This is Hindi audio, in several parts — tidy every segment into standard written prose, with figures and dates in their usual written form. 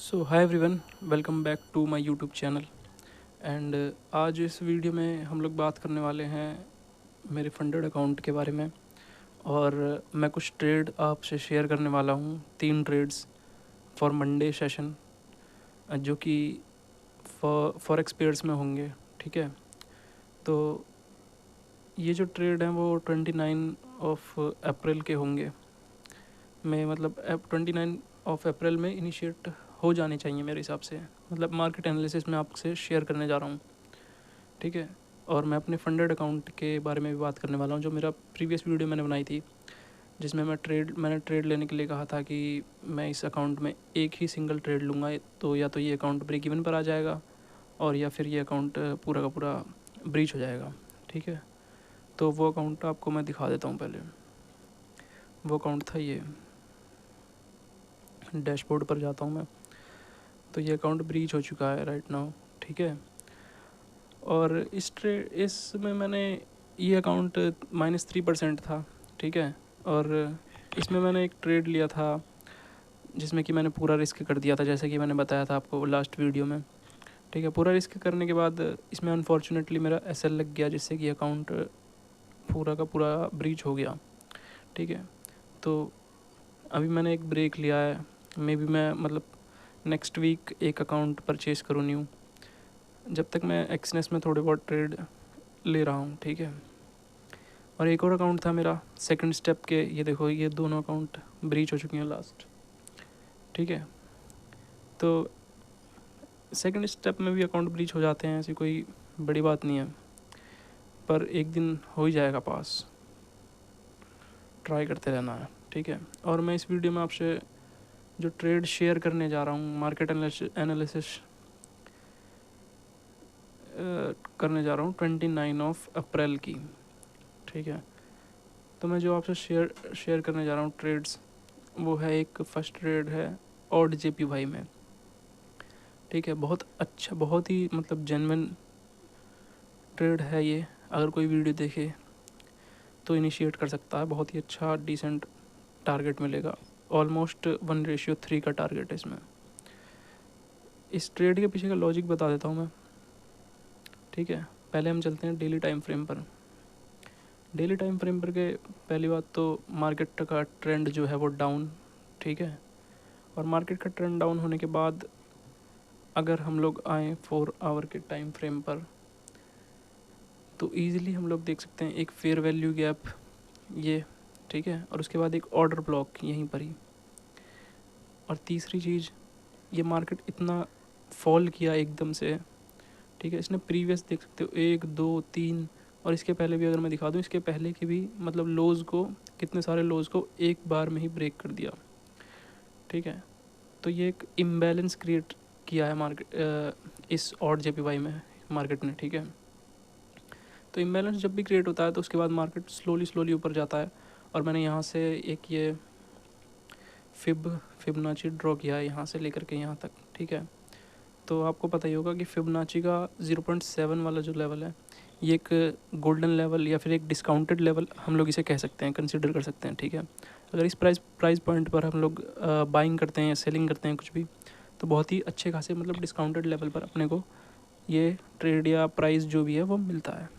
So hi everyone, welcome back to my YouTube channel. And आज इस वीडियो में हम लोग बात करने वाले हैं मेरे फंडेड अकाउंट के बारे में। और मैं कुछ ट्रेड आपसे शेयर करने वाला हूँ, 3 ट्रेड्स फॉर मंडे सेशन, जो कि फॉरेक्स पेयर्स में होंगे। ठीक है, तो ये जो ट्रेड हैं वो 29 ऑफ अप्रैल के होंगे। मैं मतलब 29 ऑफ अप्रैल में इनिशिएट हो जाने चाहिए मेरे हिसाब से। मतलब मार्केट एनालिसिस में आपसे शेयर करने जा रहा हूँ। ठीक है, और मैं अपने फंडेड अकाउंट के बारे में भी बात करने वाला हूँ, जो मेरा प्रीवियस वीडियो मैंने बनाई थी, जिसमें मैंने ट्रेड लेने के लिए कहा था कि मैं इस अकाउंट में एक ही सिंगल ट्रेड लूँगा, तो या तो ये अकाउंट ब्रेक इवन पर आ जाएगा और या फिर ये अकाउंट पूरा का पूरा ब्रीच हो जाएगा। ठीक है, तो वो अकाउंट आपको मैं दिखा देता हूँ। पहले वो अकाउंट था, ये डैशबोर्ड पर जाता हूँ मैं, तो ये अकाउंट ब्रीच हो चुका है राइट नाउ। ठीक है, और इसमें मैंने ये अकाउंट -3% था। ठीक है, और इसमें मैंने एक ट्रेड लिया था जिसमें कि मैंने पूरा रिस्क कर दिया था, जैसे कि मैंने बताया था आपको लास्ट वीडियो में। ठीक है, पूरा रिस्क करने के बाद इसमें अनफॉर्चुनेटली मेरा एसएल लग गया, जिससे कि अकाउंट पूरा का पूरा ब्रीच हो गया। ठीक है, तो अभी मैंने एक ब्रेक लिया है। मे बी मैं मतलब नेक्स्ट वीक एक अकाउंट परचेज़ करूँ न्यू, जब तक मैं एक्सनेस में थोड़े बहुत ट्रेड ले रहा हूँ। ठीक है, और एक और अकाउंट था मेरा सेकंड स्टेप के, ये देखो ये दोनों अकाउंट ब्रीच हो चुके हैं लास्ट। ठीक है, तो सेकंड स्टेप में भी अकाउंट ब्रीच हो जाते हैं, ऐसी कोई बड़ी बात नहीं है, पर एक दिन हो ही जाएगा पास। ट्राई करते रहना है। ठीक है, और मैं इस वीडियो में आपसे जो ट्रेड शेयर करने जा रहा हूँ, मार्केट एनालिसिस करने जा रहा हूँ 29 ऑफ अप्रैल की। ठीक है, तो मैं जो आपसे शेयर करने जा रहा हूँ ट्रेड्स, वो है एक फर्स्ट ट्रेड है ऑड JPY में। ठीक है, बहुत अच्छा, बहुत ही मतलब जेन्युइन ट्रेड है ये। अगर कोई वीडियो देखे तो इनिशिएट कर सकता है, बहुत ही अच्छा डिसेंट टारगेट मिलेगा। ऑलमोस्ट 1:3 का टारगेट है इसमें। इस ट्रेड के पीछे का लॉजिक बता देता हूँ मैं। ठीक है, पहले हम चलते हैं डेली टाइम फ्रेम पर। डेली टाइम फ्रेम पर के पहली बात तो मार्केट का ट्रेंड जो है वो डाउन। ठीक है, और मार्केट का ट्रेंड डाउन होने के बाद अगर हम लोग आए 4 आवर के टाइम फ्रेम पर, तो ईज़िली हम लोग देख सकते हैं एक फेयर वैल्यू गैप ये। ठीक है, और उसके बाद एक ऑर्डर ब्लॉक यहीं पर ही। और तीसरी चीज़, ये मार्केट इतना फॉल किया एकदम से। ठीक है, इसने प्रीवियस देख सकते हो 1 2 3, और इसके पहले भी अगर मैं दिखा दूँ, इसके पहले के भी मतलब लोज़ को, कितने सारे लोज़ को एक बार में ही ब्रेक कर दिया। ठीक है, तो ये एक इम्बैलेंस क्रिएट किया है मार्केट इस ऑड JPY में मार्केट ने। ठीक है, तो इम्बैलेंस जब भी क्रिएट होता है तो उसके बाद मार्केट स्लोली स्लोली ऊपर जाता है। और मैंने यहाँ से एक ये फिबनाची ड्रॉ किया है यहाँ से लेकर के यहाँ तक। ठीक है, तो आपको पता ही होगा कि फिबनाची का 0.7 वाला जो लेवल है, ये एक गोल्डन लेवल या फिर एक डिस्काउंटेड लेवल हम लोग इसे कह सकते हैं, कंसिडर कर सकते हैं। ठीक है, अगर इस प्राइस पॉइंट पर हम लोग बाइंग करते हैं या सेलिंग करते हैं कुछ भी, तो बहुत ही अच्छे खासे मतलब डिस्काउंटेड लेवल पर अपने को ये ट्रेड या प्राइस जो भी है वो मिलता है।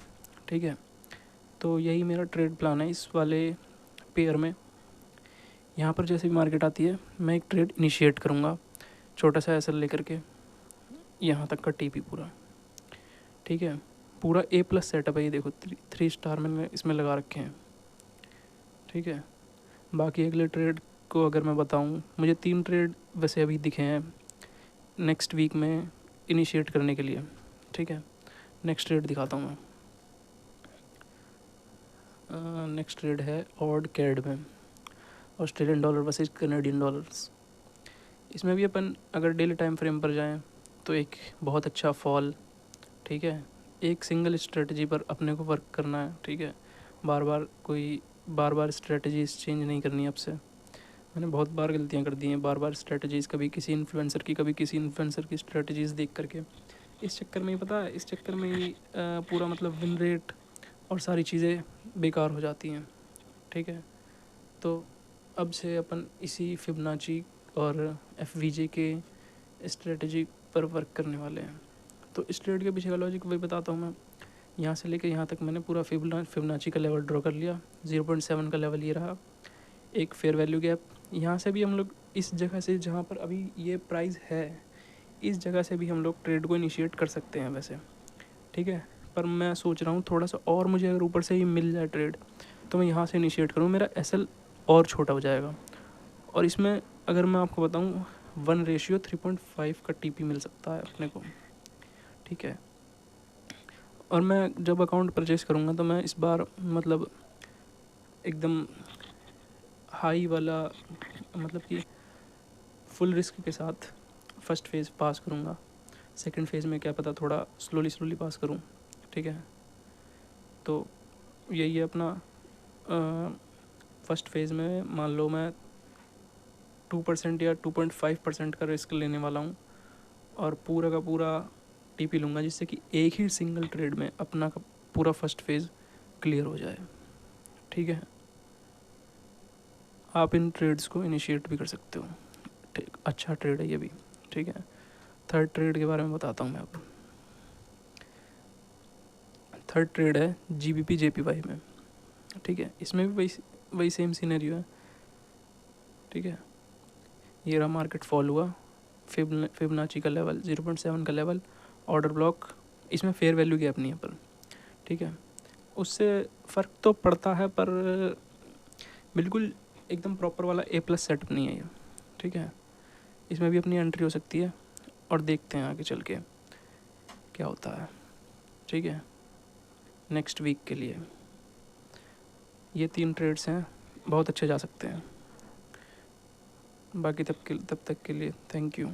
ठीक है, तो यही मेरा ट्रेड प्लान है इस वाले पेयर में। यहाँ पर जैसे भी मार्केट आती है, मैं एक ट्रेड इनिशिएट करूँगा, छोटा सा एसएल लेकर के यहाँ तक का TP पूरा। ठीक है, पूरा A+ सेटअप है, ये देखो 3 स्टार मैंने इसमें लगा रखे हैं। ठीक है, बाकी अगले ट्रेड को अगर मैं बताऊँ, मुझे 3 ट्रेड वैसे अभी दिखे हैं नेक्स्ट वीक में इनिशिएट करने के लिए। ठीक है, नेक्स्ट ट्रेड दिखाता हूँ मैं। नेक्स्ट ट्रेड है ऑड कैड में, Australian dollar versus Canadian dollars. इसमें भी अपन अगर डेली टाइम फ्रेम पर जाएं तो एक बहुत अच्छा फॉल। ठीक है, एक सिंगल स्ट्रेटजी पर अपने को वर्क करना है। ठीक है, बार बार स्ट्रेटजीज चेंज नहीं करनी है आपसे। मैंने बहुत बार गलतियाँ कर दी हैं, बार बार स्ट्रेटजीज़, कभी किसी इन्फ्लुएंसर की, कभी किसी इन्फ्लुएंसर की स्ट्रेटजीज़ देख करके। इस चक्कर में ही पता है, इस चक्कर में ही पूरा मतलब विन रेट और सारी चीज़ें बेकार हो जाती हैं। ठीक है, तो अब से अपन इसी फिबनाची और FVJ के स्ट्रेटजी पर वर्क करने वाले हैं। तो इस ट्रेड के पीछे का लॉजिक वही बताता हूँ मैं। यहाँ से लेकर यहाँ तक मैंने पूरा फिबोनाची का लेवल ड्रॉ कर लिया। 0.7 का लेवल ये रहा, एक फेयर वैल्यू गैप। यहाँ से भी हम लोग इस जगह से जहाँ पर अभी ये प्राइस है, इस जगह से भी हम लोग ट्रेड को इनिशिएट कर सकते हैं वैसे, ठीक है। पर मैं सोच रहा हूँ थोड़ा सा और, मुझे अगर ऊपर से ही मिल जाए ट्रेड तो मैं यहाँ से इनिशिएट करूँ, मेरा SL और छोटा हो जाएगा। और इसमें अगर मैं आपको बताऊँ 1:3.5 का TP मिल सकता है अपने को, ठीक है। और मैं जब अकाउंट परचेज़ करूँगा तो मैं इस बार मतलब एकदम हाई वाला, मतलब कि फुल रिस्क के साथ फर्स्ट फेज़ पास करूँगा। सेकंड फेज़ में क्या पता थोड़ा स्लोली पास करूँ, ठीक है। तो यही है अपना फर्स्ट फेज़ में मान लो मैं 2% या 2.5% का रिस्क लेने वाला हूँ और पूरा का पूरा TP लूँगा, जिससे कि एक ही सिंगल ट्रेड में अपना का पूरा फर्स्ट फेज़ क्लियर हो जाए, ठीक है। आप इन ट्रेड्स को इनिशिएट भी कर सकते हो, ठीक, अच्छा ट्रेड है ये भी, ठीक है। थर्ड ट्रेड के बारे में बताता हूँ मैं अब। थर्ड ट्रेड है GBP JPY में, ठीक है। इसमें भी वही सेम सीनरियो है, ठीक है। ये रहा, मार्केट फॉल हुआ, फिबोनाची का लेवल 0.7 का लेवल, ऑर्डर ब्लॉक, इसमें फेयर वैल्यू गैप नहीं है पर, ठीक है। उससे फ़र्क तो पड़ता है पर बिल्कुल एकदम प्रॉपर वाला A+ सेटअप नहीं है ये, ठीक है। इसमें भी अपनी एंट्री हो सकती है और देखते हैं आगे चल के क्या होता है, ठीक है। नेक्स्ट वीक के लिए ये 3 ट्रेड्स हैं, बहुत अच्छे जा सकते हैं। बाकी तब तक के लिए थैंक यू।